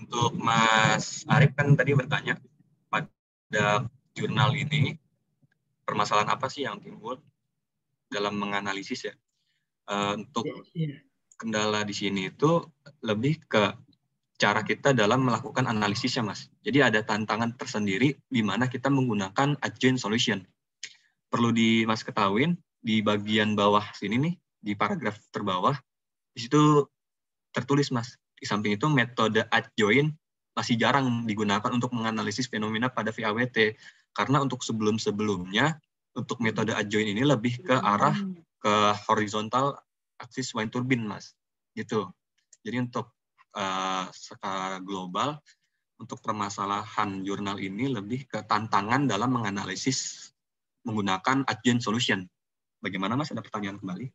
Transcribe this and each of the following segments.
Untuk Mas Arif kan tadi bertanya pada jurnal ini permasalahan apa sih yang timbul dalam menganalisis ya. Untuk kendala di sini itu lebih ke cara kita dalam melakukan analisisnya, Mas. Jadi ada tantangan tersendiri di mana kita menggunakan adjoint solution. Perlu Mas ketahuin, di bagian bawah sini nih, di paragraf terbawah, di situ tertulis, Mas. Di samping itu, metode adjoint masih jarang digunakan untuk menganalisis fenomena pada VAWT. Karena untuk sebelum-sebelumnya, untuk metode adjoint ini lebih ke arah ke horizontal aksis wind turbine, Mas. Gitu. Jadi untuk skala global, untuk permasalahan jurnal ini lebih ke tantangan dalam menganalisis menggunakan adjoint solution. Bagaimana, Mas? Ada pertanyaan kembali?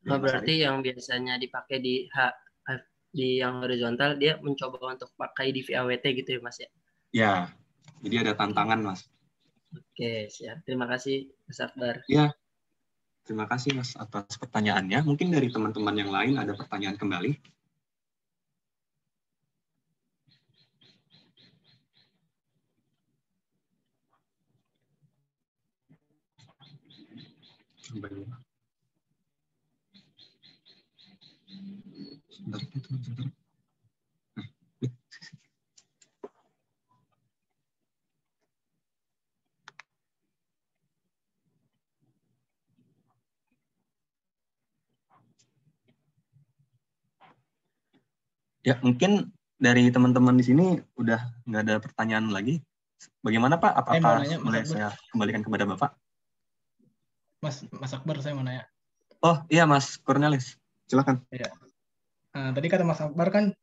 Berarti yang biasanya dipakai di yang horizontal, dia mencoba untuk pakai di VAWT gitu ya, Mas ya? Ya, jadi ada tantangan, Mas. Oke, siap. Terima kasih, Mas Akbar. Ya, terima kasih, Mas, atas pertanyaannya. Mungkin dari teman-teman yang lain ada pertanyaan kembali. Ya, mungkin dari teman-teman di sini udah nggak ada pertanyaan lagi. Bagaimana, Pak? Apakah boleh saya kembalikan kepada Bapak? Mas Akbar, saya mau nanya. Oh iya, Mas Cornelis. Silakan. Ya. Nah, tadi kata Mas Akbar kan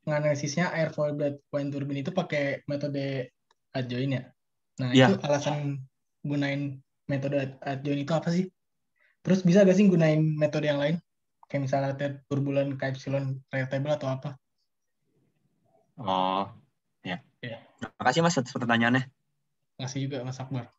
menganalisisnya airfoil blade wind turbine itu pakai metode adjoint ya. Nah, Ya. itu alasan gunain metode adjoint itu apa sih? Terus bisa gak sih gunain metode yang lain? Kayak misalnya turbulent, epsilon, table atau apa? Oh, ya. Ya. Terima kasih, Mas, atas pertanyaannya. Terima kasih juga, Mas Akbar.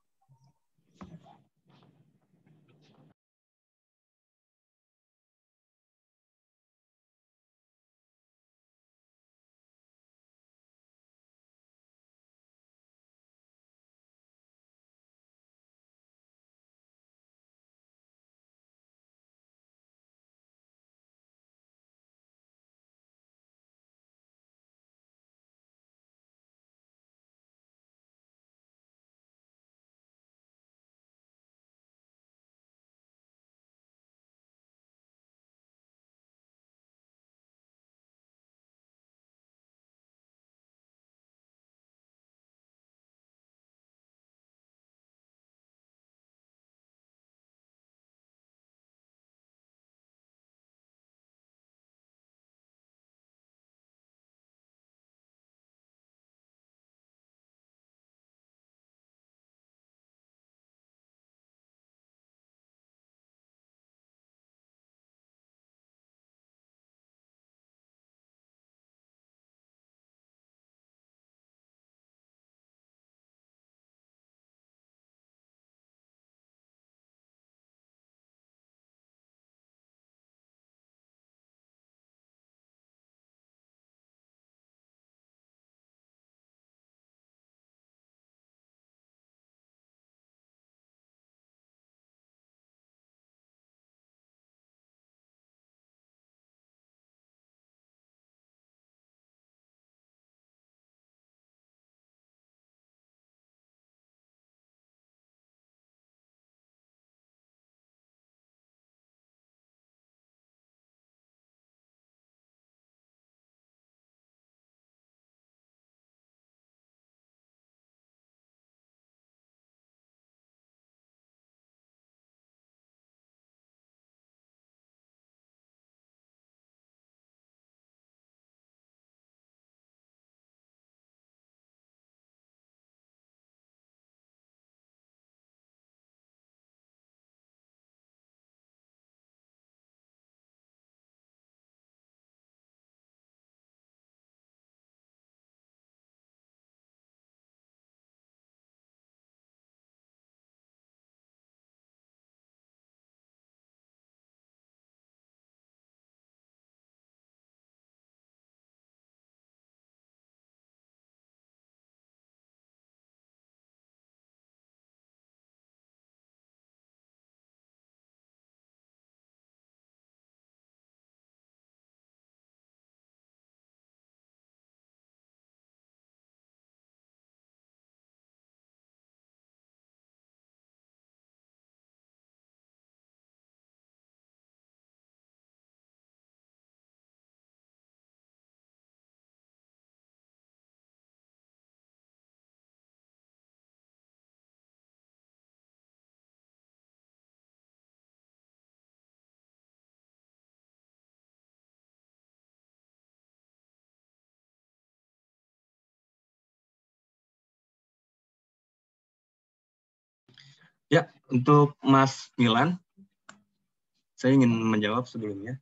Ya, untuk Mas Milan, saya ingin menjawab sebelumnya.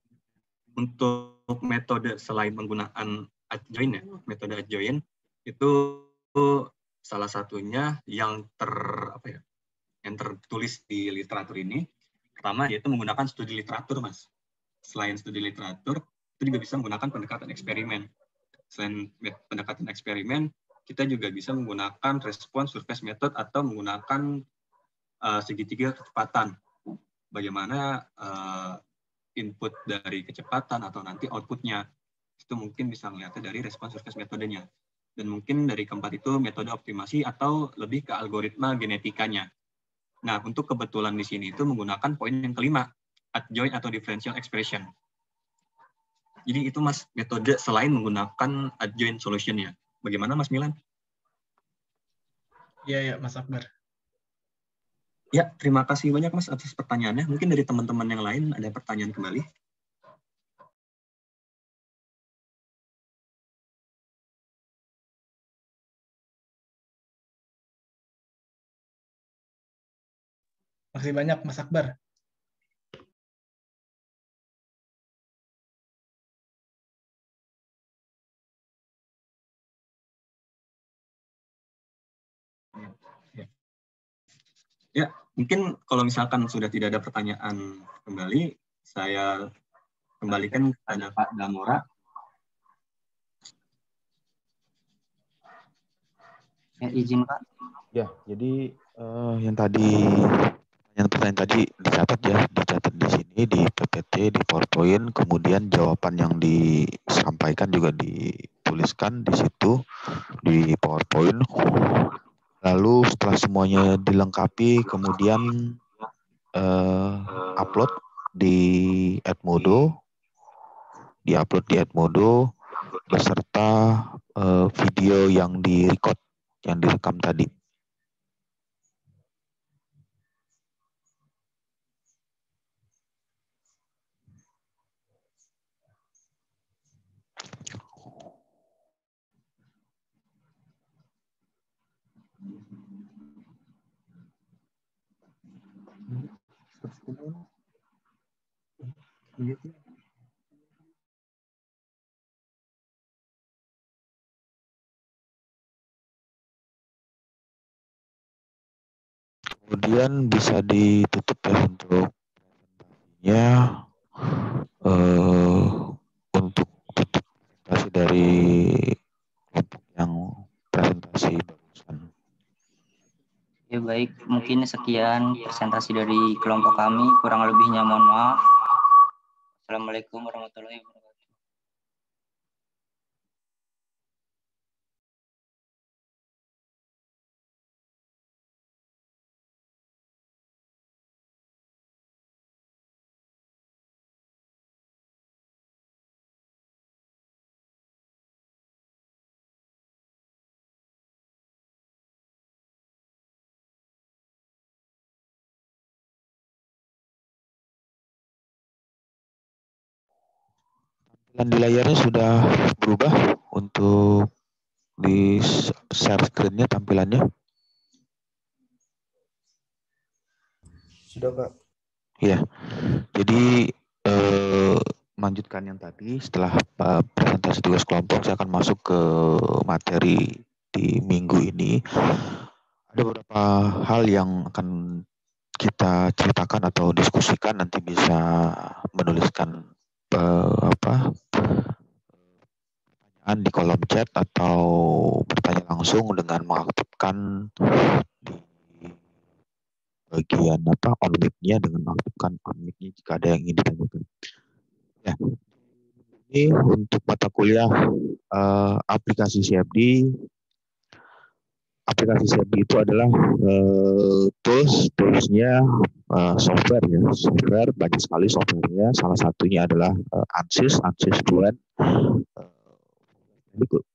Untuk metode selain menggunakan adjoin ya, metode adjoin itu salah satunya yang tertulis di literatur ini. Pertama yaitu menggunakan studi literatur, Mas. Selain studi literatur, itu juga bisa menggunakan pendekatan eksperimen. Selain pendekatan eksperimen, kita juga bisa menggunakan respons surface method atau menggunakan segitiga kecepatan. Bagaimana input dari kecepatan atau nanti outputnya. Itu mungkin bisa melihatnya dari respons surface metodenya. Dan mungkin dari keempat itu metode optimasi atau lebih ke algoritma genetikanya. Nah, untuk kebetulan di sini itu menggunakan poin yang kelima, adjoint atau differential expression. Jadi itu Mas, metode selain menggunakan adjoint solution ya. Bagaimana Mas Milan? Iya, Mas Akbar. Ya, terima kasih banyak Mas atas pertanyaannya. Mungkin dari teman-teman yang lain ada pertanyaan kembali. Makasih banyak Mas Akbar. Ya, mungkin kalau misalkan sudah tidak ada pertanyaan kembali, saya kembalikan kepada Pak Damora. Ya, izin Pak. Ya, jadi yang pertanyaan tadi dicatat di sini di PPT, di PowerPoint, kemudian jawaban yang disampaikan juga dituliskan di situ di PowerPoint. Lalu setelah semuanya dilengkapi, kemudian upload di Edmodo, beserta video yang direcord, yang direkam tadi. Kemudian bisa ditutup ya untuk presentasinya, untuk tutup presentasi dari kelompok yang presentasi barusan. Ya baik, mungkin sekian presentasi dari kelompok kami. Kurang lebihnya mohon maaf. Assalamualaikum warahmatullahi wabarakatuh. Dan di layarnya sudah berubah untuk di share screen-nya tampilannya. Sudah Pak. Ya, jadi melanjutkan yang tadi, setelah presentasi tugas kelompok, saya akan masuk ke materi di minggu ini. Ada beberapa hal yang akan kita ceritakan atau diskusikan, nanti bisa menuliskan pertanyaan di kolom chat atau bertanya langsung dengan mengaktifkan di bagian on mic-nya, dengan mengaktifkan on mic-nya jika ada yang ingin ditanyakan. Ya, ini untuk mata kuliah aplikasi CFD. Aplikasi CFD itu adalah toolsnya software ya. Software, banyak sekali softwarenya. Salah satunya adalah ANSYS Fluent.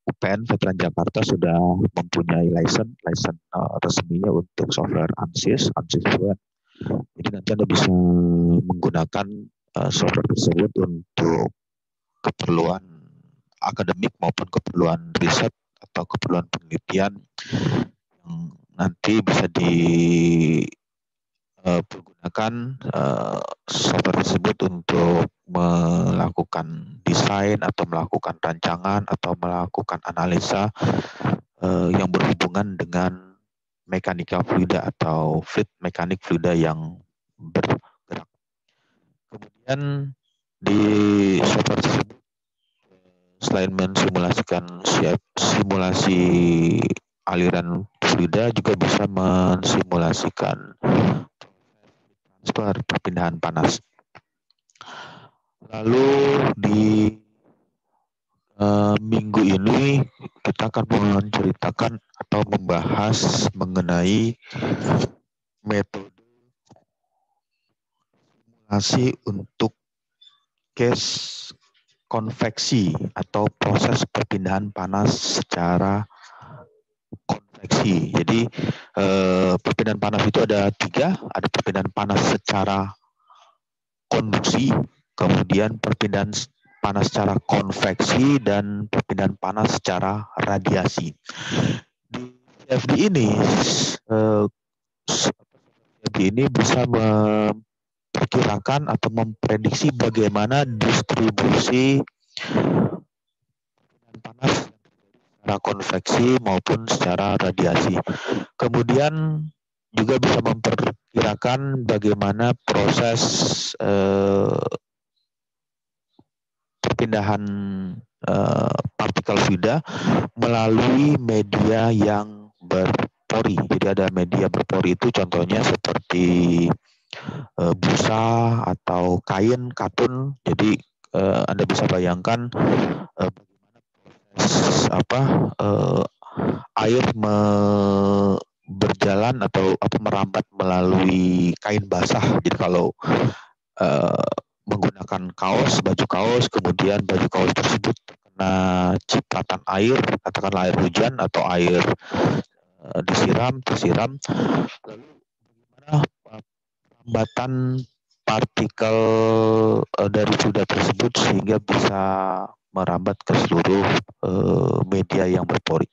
UPN Veteran Jakarta sudah mempunyai license resminya untuk software ANSYS Fluent. Jadi nanti Anda bisa menggunakan software tersebut untuk keperluan akademik maupun keperluan riset atau keperluan penelitian yang nanti bisa pergunakan software tersebut untuk melakukan desain atau melakukan rancangan atau melakukan analisa yang berhubungan dengan mekanika fluida atau fluid mekanik fluida yang bergerak. Kemudian di software tersebut selain mensimulasikan simulasi aliran fluida, juga bisa mensimulasikan transfer perpindahan panas. Lalu di minggu ini kita akan menceritakan atau membahas mengenai metode simulasi untuk case konveksi atau proses perpindahan panas secara konveksi. Jadi perpindahan panas itu ada 3, ada perpindahan panas secara konduksi, kemudian perpindahan panas secara konveksi, dan perpindahan panas secara radiasi. Di CFD ini bisa memperkirakan atau memprediksi bagaimana distribusi panas secara konveksi maupun secara radiasi. Kemudian juga bisa memperkirakan bagaimana proses perpindahan partikel fluida melalui media yang berpori. Jadi ada media berpori itu contohnya seperti busa atau kain, katun. Jadi Anda bisa bayangkan air berjalan atau merambat melalui kain basah. Jadi kalau menggunakan baju kaos, kemudian baju kaos tersebut terkena cipratan air, katakanlah air hujan atau air tersiram, lalu bagaimana perambatan partikel dari fluida tersebut sehingga bisa merambat ke seluruh media yang berpori.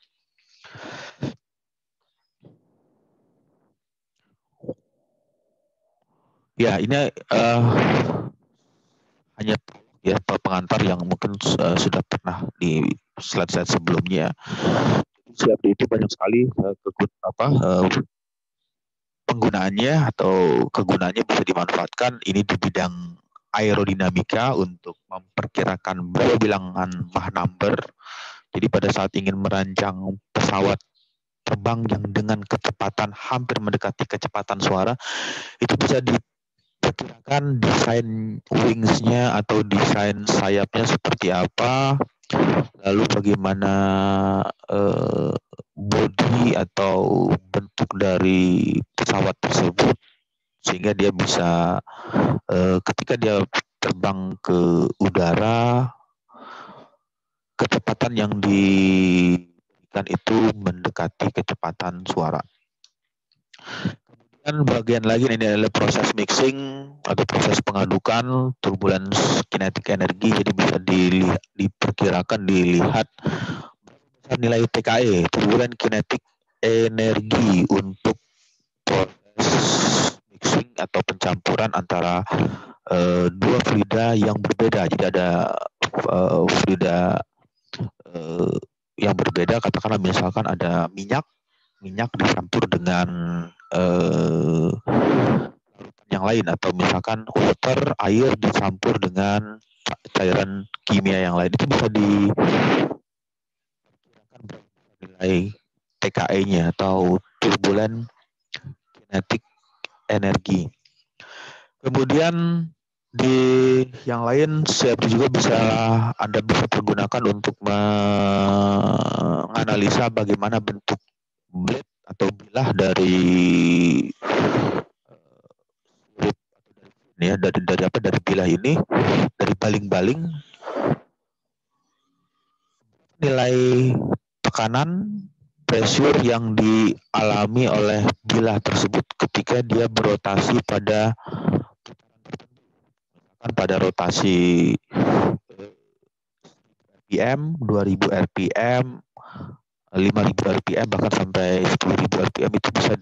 Ya, ini hanya pengantar yang mungkin sudah pernah di slide-slide sebelumnya. CFD itu banyak sekali penggunaannya atau kegunaannya bisa dimanfaatkan. Ini di bidang aerodinamika untuk memperkirakan berapa bilangan Mach number. Jadi pada saat ingin merancang pesawat terbang yang dengan kecepatan hampir mendekati kecepatan suara, itu bisa diperkirakan desain wings-nya atau desain sayapnya seperti apa, lalu bagaimana bodi atau bentuk dari pesawat tersebut sehingga dia bisa ketika dia terbang ke udara, kecepatan yang diberikan itu mendekati kecepatan suara. Kemudian bagian lagi ini adalah proses mixing atau proses pengadukan turbulence kinetic energi. Jadi bisa dilihat nilai TKE, turbulence kinetic energi, untuk proses mixing atau pencampuran antara dua fluida yang berbeda. Jadi ada fluida yang berbeda, katakanlah misalkan ada minyak dicampur dengan yang lain, atau misalkan water, air dicampur dengan cairan kimia yang lain. Itu bisa nilai TKE-nya atau turbulent kinetic energi. Kemudian di yang lain CFD juga Anda bisa pergunakan untuk menganalisa bagaimana bentuk blade atau bilah dari bilah ini, dari baling-baling, nilai tekanan pressure yang dialami oleh bilah tersebut ketika dia berotasi pada rotasi RPM, 2000 RPM, 5000 RPM, bahkan sampai 10.000 RPM. Itu bisa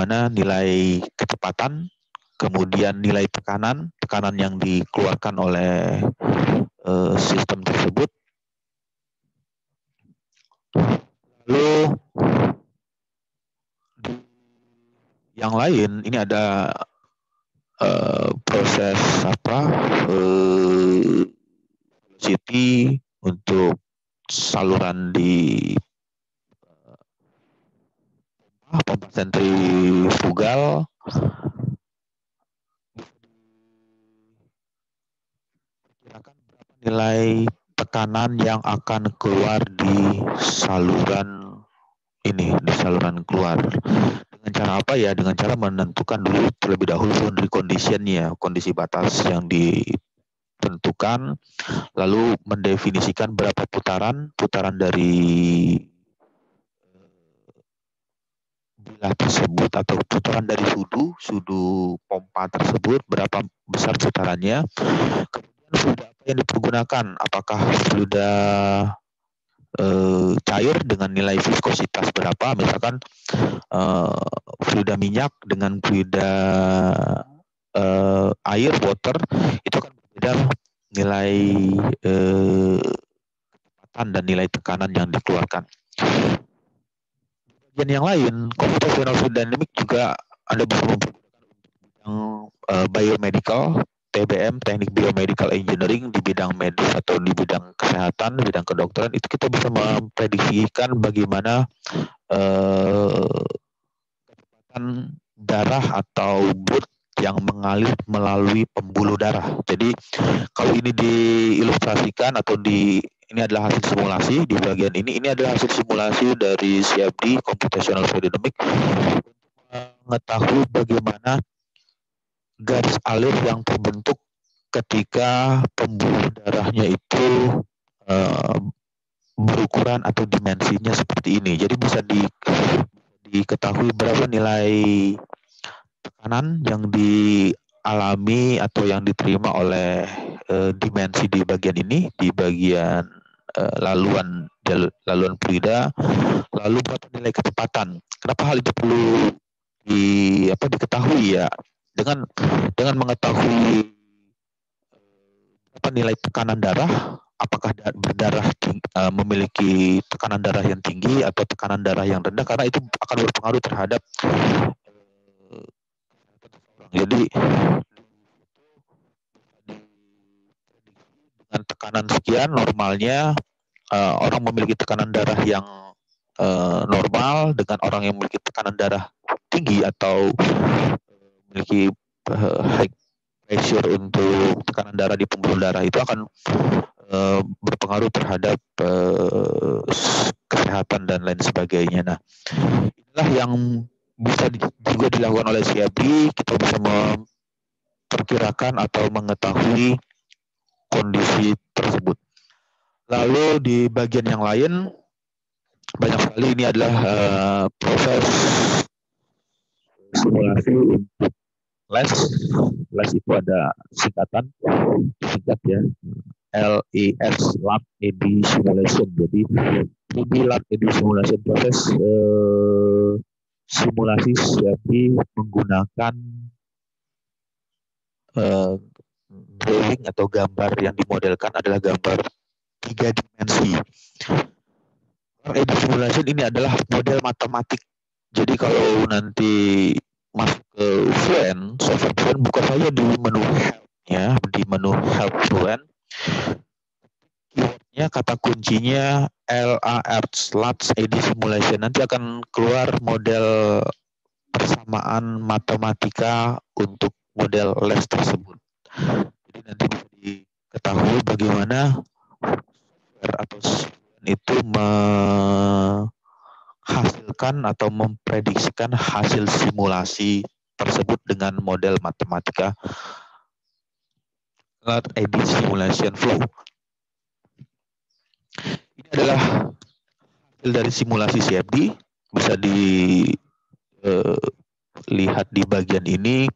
bagaimana nilai kecepatan, kemudian nilai tekanan yang dikeluarkan oleh sistem tersebut. Lalu yang lain ini ada proses velocity untuk saluran di pompa sentrifugal. Kira-kira berapa nilai tekanan yang akan keluar di saluran ini, di saluran keluar. Dengan cara apa ya? Dengan cara menentukan dulu terlebih dahulu boundary condition-nya, kondisi batas yang ditentukan, lalu mendefinisikan berapa putaran dari bilah tersebut atau putaran dari sudu pompa tersebut, berapa besar putarannya. Kemudian fluida apa yang dipergunakan, apakah fluida cair dengan nilai viskositas berapa, misalkan fluida minyak dengan fluida air, water, itu kan berbeda nilai kecepatan dan nilai tekanan yang dikeluarkan. Dan yang lain, computational fluid dynamics juga ada beberapa yang biomedical, TBM, teknik biomedical engineering, di bidang medis atau di bidang kesehatan, di bidang kedokteran, itu kita bisa memprediksikan bagaimana kecepatan darah atau blood yang mengalir melalui pembuluh darah. Jadi kalau ini diilustrasikan atau ini adalah hasil simulasi di bagian ini adalah hasil simulasi dari CFD, computational fluid dynamics, mengetahui bagaimana garis alir yang terbentuk ketika pembuluh darahnya itu berukuran atau dimensinya seperti ini. Jadi bisa diketahui berapa nilai tekanan yang dialami atau yang diterima oleh dimensi di bagian ini, di bagian laluan fluida, lalu berapa nilai kecepatan. Kenapa hal itu perlu diketahui ya? Dengan mengetahui apa nilai tekanan darah, apakah berdarah memiliki tekanan darah yang tinggi atau tekanan darah yang rendah, karena itu akan berpengaruh terhadap jadi dengan tekanan sekian normalnya orang memiliki tekanan darah yang normal dengan orang yang memiliki tekanan darah tinggi atau memiliki high pressure untuk tekanan darah di pembuluh darah, itu akan berpengaruh terhadap kesehatan dan lain sebagainya. Nah, inilah yang bisa juga dilakukan oleh CFD. Kita bisa memperkirakan atau mengetahui kondisi tersebut. Lalu di bagian yang lain banyak sekali, ini adalah proses simulasi untuk LES. LES itu ada singkat ya, LES, Lab ED Simulation. Jadi ini Lab ED Simulation, proses simulasi CFD menggunakan drawing atau gambar yang dimodelkan adalah gambar 3 dimensi. ED Simulation ini adalah model matematik. Jadi kalau nanti masuk ke Fluent, software Fluent, bukan saja di menu help ya, di menu help Fluent, keywordnya, kata kuncinya LAS ED Simulation, nanti akan keluar model persamaan matematika untuk model LES tersebut. Jadi nanti bisa diketahui bagaimana software atau itu menghasilkan atau memprediksikan hasil simulasi tersebut dengan model matematika ED Simulation Flow. Ini adalah hasil dari simulasi CFD, bisa dilihat di bagian ini.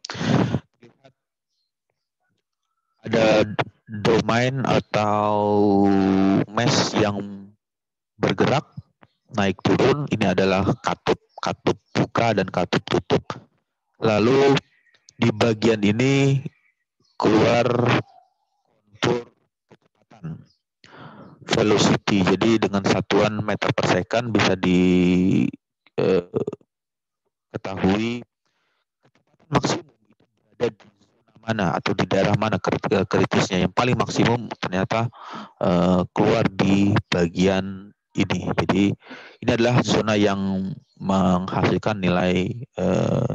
Ada domain atau mesh yang bergerak naik turun. Ini adalah katup buka dan katup tutup. Lalu di bagian ini keluar kontur kecepatan velocity. Jadi dengan satuan meter per second bisa diketahui kecepatan maksimum itu berada di zona mana atau di daerah mana kritisnya. Yang paling maksimum ternyata keluar di bagian ini. Jadi ini adalah zona yang menghasilkan nilai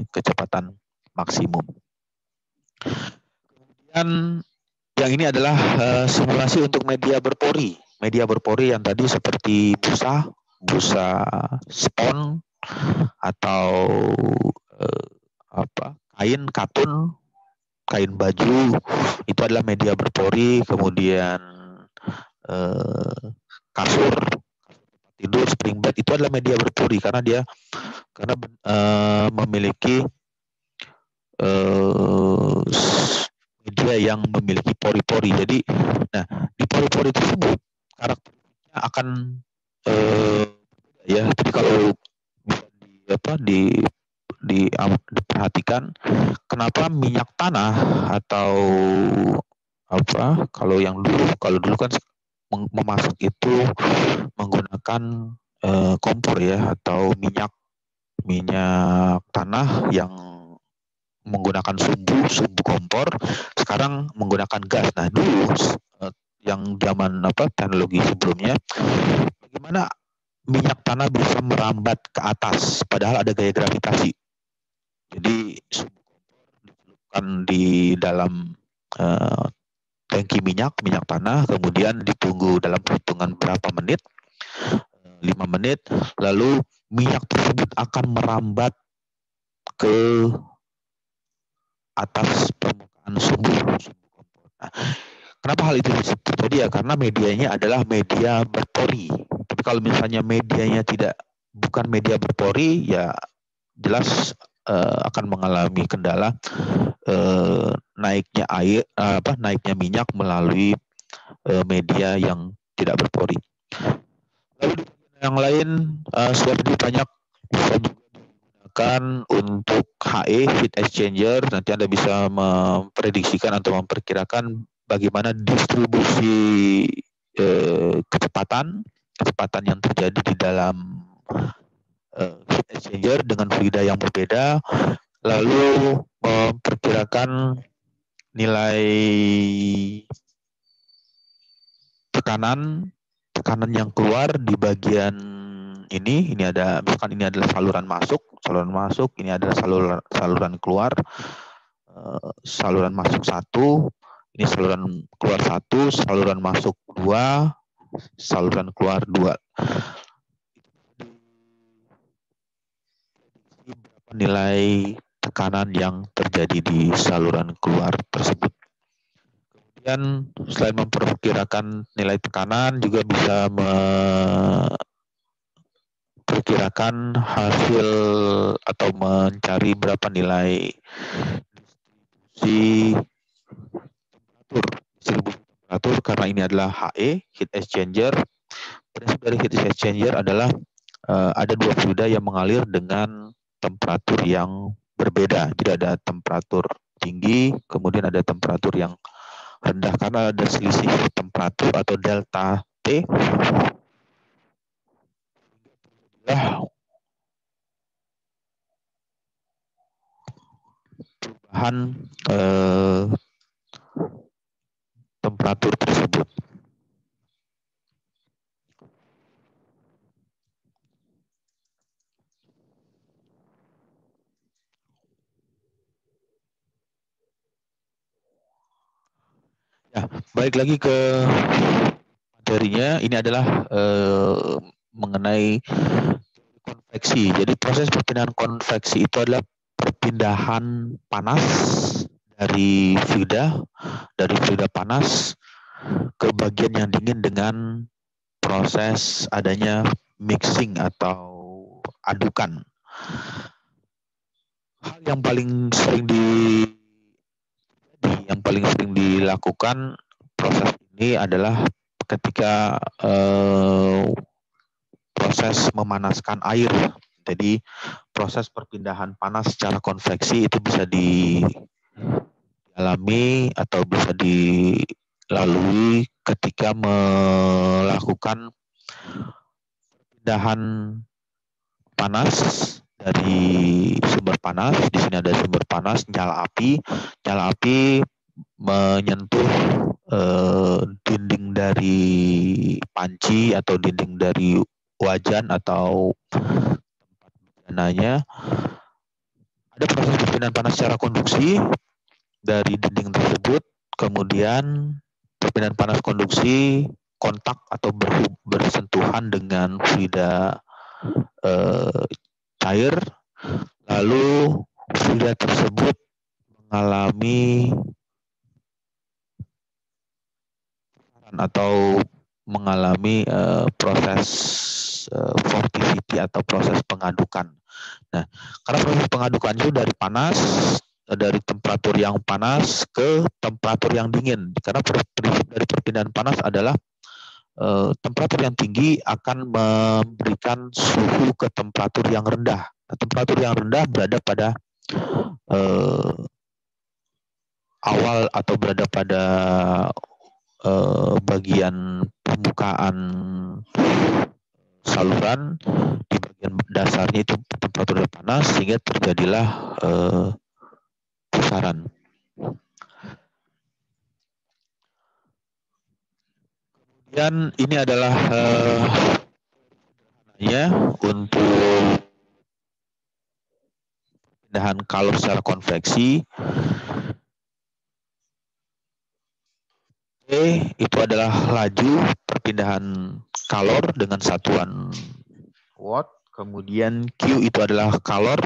kecepatan maksimum. Kemudian yang ini adalah simulasi untuk media berpori. Media berpori yang tadi seperti busa spon atau kain katun, kain baju, itu adalah media berpori. Kemudian kasur tidur, spring bed itu adalah media berpori karena memiliki media yang memiliki pori-pori. Jadi, nah di pori-pori tersebut karakteristiknya akan ya. Jadi kalau diperhatikan, kenapa minyak tanah atau kalau dulu kan memasak itu menggunakan kompor ya, atau minyak tanah yang menggunakan sumbu kompor, sekarang menggunakan gas. Nah dulu yang zaman teknologi sebelumnya, bagaimana minyak tanah bisa merambat ke atas padahal ada gaya gravitasi. Jadi sumbu kompor dicelupkan di dalam tangki minyak tanah, kemudian ditunggu dalam perhitungan berapa menit, 5 menit, lalu minyak tersebut akan merambat ke atas permukaan sumbu kompor. Nah, kenapa hal itu terjadi ya? Karena medianya adalah media berpori. Tapi kalau misalnya medianya bukan media berpori, ya jelas akan mengalami kendala naiknya naiknya minyak melalui media yang tidak berpori. Lalu yang lain sudah banyak bisa juga digunakan untuk HE, heat exchanger. Nanti Anda bisa memprediksikan atau memperkirakan bagaimana distribusi kecepatan yang terjadi di dalam heat exchanger dengan fluida yang berbeda, lalu memperkirakan nilai tekanan yang keluar di bagian ini ada, misalkan ini adalah saluran masuk, ini adalah saluran keluar, saluran masuk 1, ini saluran keluar 1, saluran masuk 2, saluran keluar 2. Berapa nilai tekanan yang terjadi di saluran keluar tersebut. Kemudian selain memperkirakan nilai tekanan, juga bisa memperkirakan hasil atau mencari berapa nilai distribusi temperatur, karena ini adalah HE, heat exchanger. Prinsip dari heat exchanger adalah ada dua fluida yang mengalir dengan temperatur yang berbeda. Jadi ada temperatur tinggi, kemudian ada temperatur yang rendah. Karena ada selisih temperatur atau delta T, perubahan temperatur tersebut. Ya, balik lagi ke materinya. Ini adalah mengenai konveksi. Jadi proses perpindahan konveksi itu adalah perpindahan panas dari fluida panas ke bagian yang dingin dengan proses adanya mixing atau adukan. Hal yang paling sering dilakukan proses ini adalah ketika proses memanaskan air. Jadi proses perpindahan panas secara konveksi itu bisa dialami atau bisa dilalui ketika melakukan perpindahan panas dari sumber panas. Di sini ada sumber panas, nyala api. Nyala api menyentuh dinding dari panci atau dinding dari wajan atau tempat bejananya. Ada proses perpindahan panas secara konduksi dari dinding tersebut. Kemudian perpindahan panas konduksi kontak atau bersentuhan dengan fluida cair, lalu fluida tersebut mengalami atau mengalami proses vorticity atau proses pengadukan. Nah, karena proses pengadukan itu dari panas, dari temperatur yang panas ke temperatur yang dingin. Karena prinsip dari perpindahan panas adalah temperatur yang tinggi akan memberikan suhu ke temperatur yang rendah. Nah, temperatur yang rendah berada pada awal atau berada pada bagian permukaan saluran. Di bagian dasarnya itu temperaturnya panas sehingga terjadilah pusaran. Kemudian ini adalah untuk perpindahan kalor secara konveksi. Itu adalah laju perpindahan kalor dengan satuan watt. Kemudian Q itu adalah kalor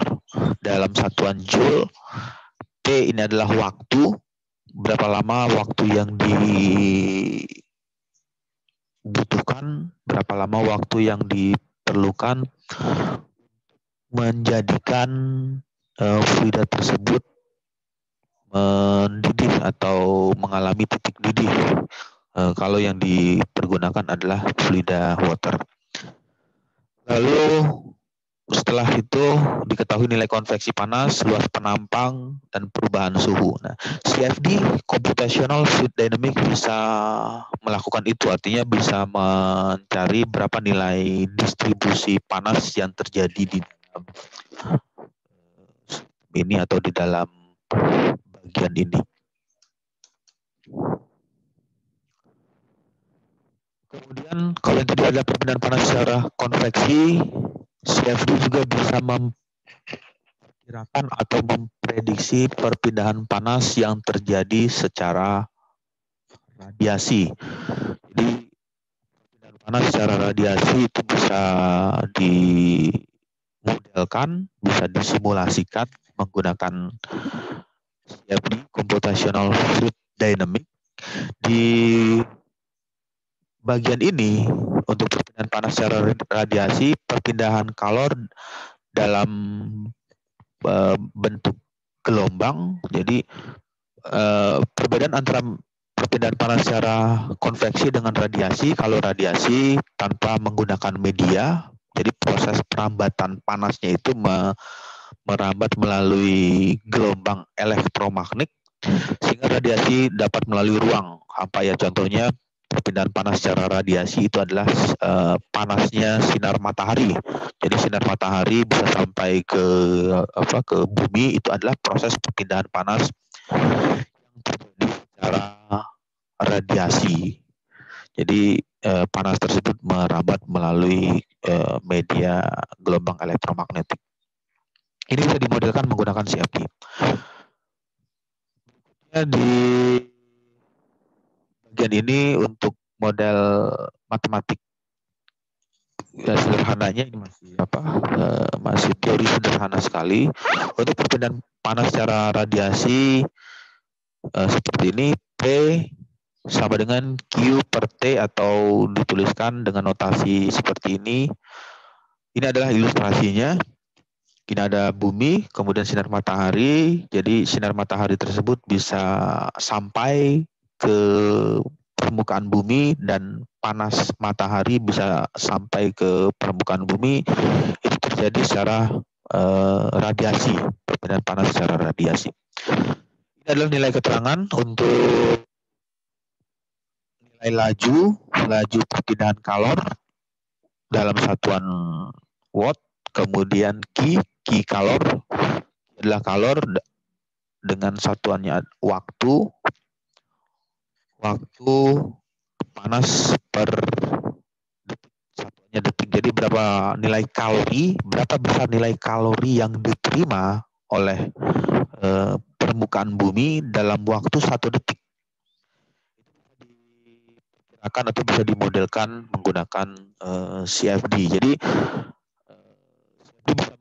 dalam satuan joule. T ini adalah waktu, berapa lama waktu yang dibutuhkan, berapa lama waktu yang diperlukan menjadikan fluida tersebut mendidih atau mengalami titik didih. Kalau yang dipergunakan adalah fluida water. Lalu setelah itu diketahui nilai konveksi panas, luas penampang, dan perubahan suhu. Nah, CFD, Computational Fluid Dynamics, bisa melakukan itu. Artinya bisa mencari berapa nilai distribusi panas yang terjadi di dalam ini atau di dalam bagian ini. Kemudian kalau yang tadi ada perpindahan panas secara konveksi, CFD juga bisa memperkirakan atau memprediksi perpindahan panas yang terjadi secara radiasi. Jadi perpindahan panas secara radiasi itu bisa dimodelkan, bisa disimulasikan menggunakan CFD, Computational Fluid Dynamics. Di bagian ini untuk perpindahan panas secara radiasi, perpindahan kalor dalam bentuk gelombang. Jadi perbedaan antara perpindahan panas secara konveksi dengan radiasi, kalau radiasi tanpa menggunakan media, jadi proses perambatan panasnya itu merambat melalui gelombang elektromagnet, sehingga radiasi dapat melalui ruang. Apa ya contohnya? Perpindahan panas secara radiasi itu adalah panasnya sinar matahari. Jadi sinar matahari bisa sampai ke bumi, itu adalah proses perpindahan panas yang terjadi secara radiasi. Jadi panas tersebut merambat melalui media gelombang elektromagnetik. Ini bisa dimodelkan menggunakan CFD. Di bagian ini untuk model matematik sederhananya ini masih teori sederhana sekali. Untuk perpindahan panas secara radiasi seperti ini, P sama dengan Q per T atau dituliskan dengan notasi seperti ini. Ini adalah ilustrasinya. Ini ada bumi, kemudian sinar matahari. Jadi sinar matahari tersebut bisa sampai ke permukaan bumi dan panas matahari bisa sampai ke permukaan bumi. Itu terjadi terjadi secara radiasi, perpindahan panas secara radiasi. Ini adalah nilai keterangan untuk nilai laju perpindahan kalor dalam satuan watt, kemudian Q kalor adalah kalor dengan satuannya waktu panas per satuannya detik. Jadi berapa besar nilai kalori yang diterima oleh permukaan bumi dalam waktu 1 detik. Diperkirakan atau bisa dimodelkan menggunakan CFD. Jadi CFD bisa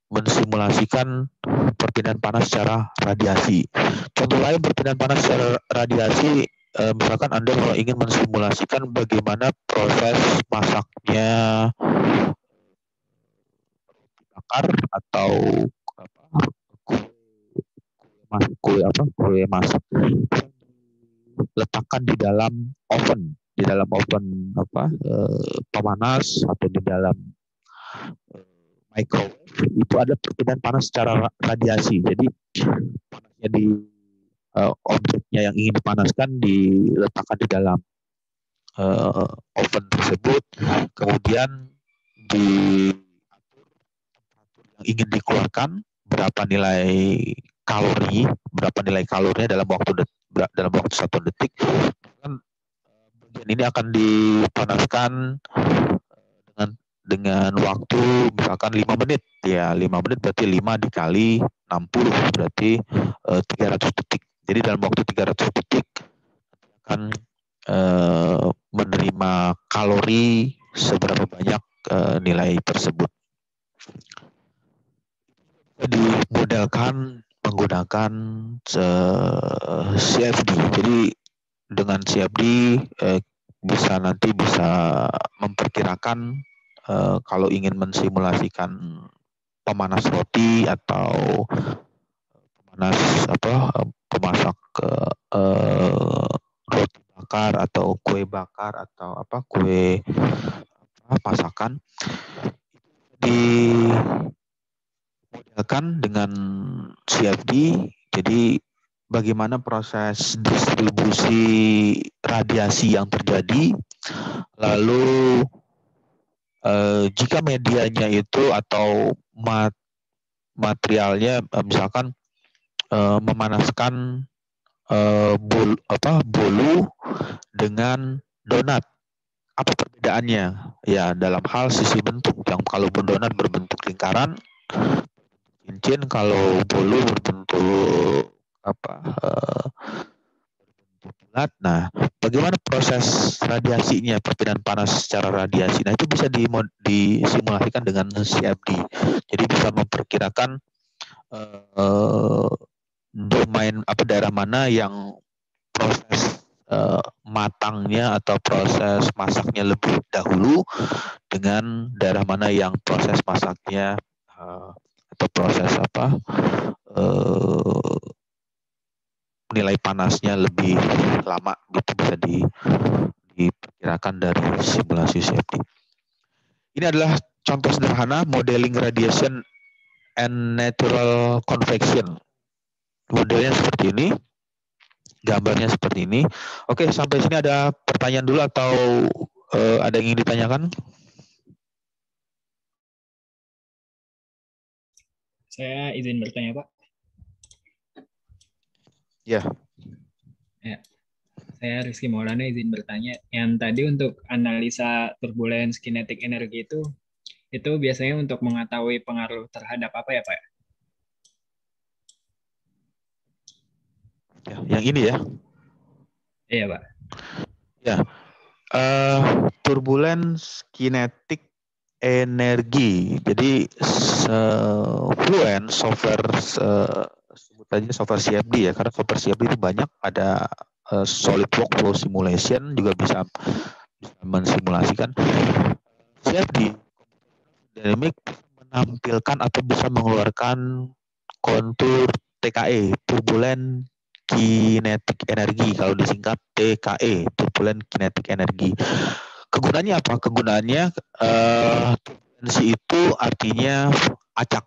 mensimulasikan perpindahan panas secara radiasi. Contoh lain perpindahan panas secara radiasi, misalkan Anda kalau ingin mensimulasikan bagaimana proses masaknya bakar atau kue masak, letakkan di dalam oven pemanas atau di dalam microwave, itu ada perpindahan panas secara radiasi. Jadi panasnya di objeknya yang ingin dipanaskan diletakkan di dalam oven tersebut, kemudian yang ingin dikeluarkan berapa nilai kalorinya dalam waktu 1 detik. Bagian ini akan dipanaskan dengan waktu misalkan 5 menit. Ya, 5 menit berarti 5 dikali 60 berarti 300 detik. Jadi dalam waktu 300 detik akan menerima kalori seberapa banyak nilai tersebut. Dimodelkan menggunakan CFD. Jadi dengan CFD bisa memperkirakan kalau ingin mensimulasikan pemanas roti atau pemasak roti bakar atau kue bakar atau kue masakan, dimodelkan dengan CFD. Jadi bagaimana proses distribusi radiasi yang terjadi, lalu jika medianya itu atau materialnya misalkan memanaskan bolu dengan donat, apa perbedaannya? Ya, dalam hal sisi bentuk. Yang kalau donat berbentuk lingkaran, cincin, kalau bolu berbentuk bulat. Nah, bagaimana proses radiasinya, perpindahan panas secara radiasi? Nah, itu bisa disimulasikan dengan CFD. Jadi bisa memperkirakan domain daerah mana yang proses matangnya atau proses masaknya lebih dahulu dengan daerah mana yang proses masaknya atau proses nilai panasnya lebih lama. Itu bisa diperkirakan dari simulasi CFD. Ini adalah contoh sederhana modeling radiation and natural convection. Modelnya seperti ini, gambarnya seperti ini. Oke, sampai sini ada pertanyaan dulu atau ada yang ingin ditanyakan? Saya izin bertanya, Pak. Ya. Saya Rizky Maulana izin bertanya. Yang tadi untuk analisa turbulence kinetic energi itu biasanya untuk mengetahui pengaruh terhadap apa ya, Pak? Ya, yang ini ya. Iya, Pak. Ya. Turbulence kinetic energi. Jadi Fluent software sebut aja software CFD ya, karena software CFD itu banyak, ada solid workflow simulation juga bisa mensimulasikan. CFD dynamic menampilkan atau bisa mengeluarkan kontur TKE, turbulent kinetic energi, kalau disingkat TKE, turbulent kinetic energi. Kegunaannya apa? Kegunaannya turbulensi itu artinya acak.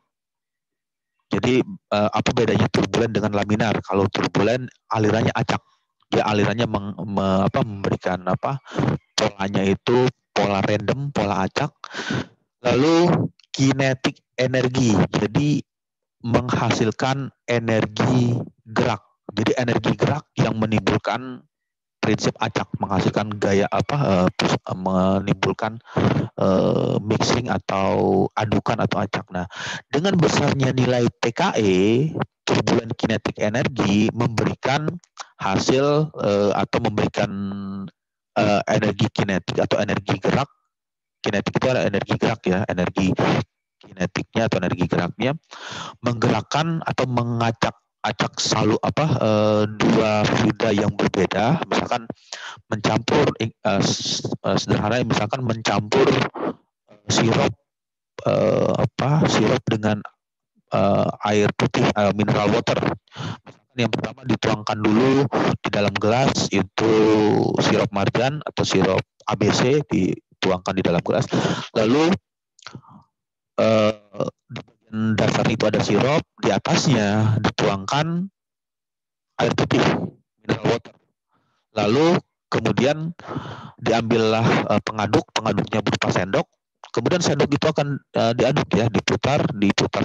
Jadi apa bedanya turbulen dengan laminar? Kalau turbulen alirannya acak, dia alirannya memberikan polanya itu pola random, pola acak. Lalu kinetik energi, jadi menghasilkan energi gerak. Jadi energi gerak yang menimbulkan prinsip acak, menghasilkan gaya menimbulkan mixing atau adukan atau acak. Nah, dengan besarnya nilai TKE, turbulent kinetic energy memberikan hasil atau memberikan energi kinetik atau energi gerak. Kinetik itu adalah energi gerak ya, energi kinetiknya atau energi geraknya menggerakkan atau mengacak dua fluida yang berbeda, misalkan mencampur sederhana, misalkan mencampur sirup dengan air putih, mineral water. Yang pertama dituangkan dulu di dalam gelas itu sirup marjan atau sirup ABC, dituangkan di dalam gelas, lalu di bagian dasar itu ada sirup, di atasnya dituangkan air putih, mineral water. Lalu kemudian diambillah pengaduknya berupa sendok. Kemudian sendok itu akan diaduk ya, diputar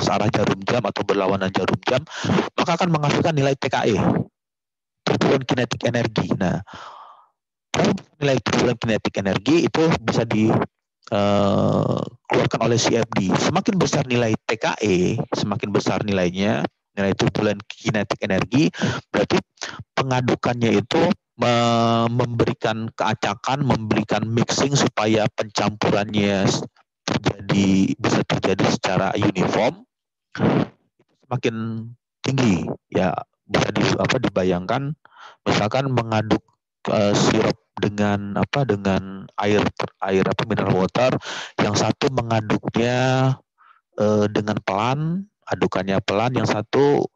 searah jarum jam atau berlawanan jarum jam, maka akan menghasilkan nilai TKE, turbulent kinetic energy. Nah, nilai turbulent kinetic energy itu bisa dikeluarkan oleh CFD. Semakin besar nilai TKE, semakin besar nilai turbulent kinetic energy, berarti pengadukannya itu memberikan keacakan, memberikan mixing supaya pencampurannya bisa terjadi secara uniform, semakin tinggi ya. Bisa dibayangkan misalkan mengaduk sirup dengan air mineral water, yang satu mengaduknya dengan pelan, adukannya pelan, yang satu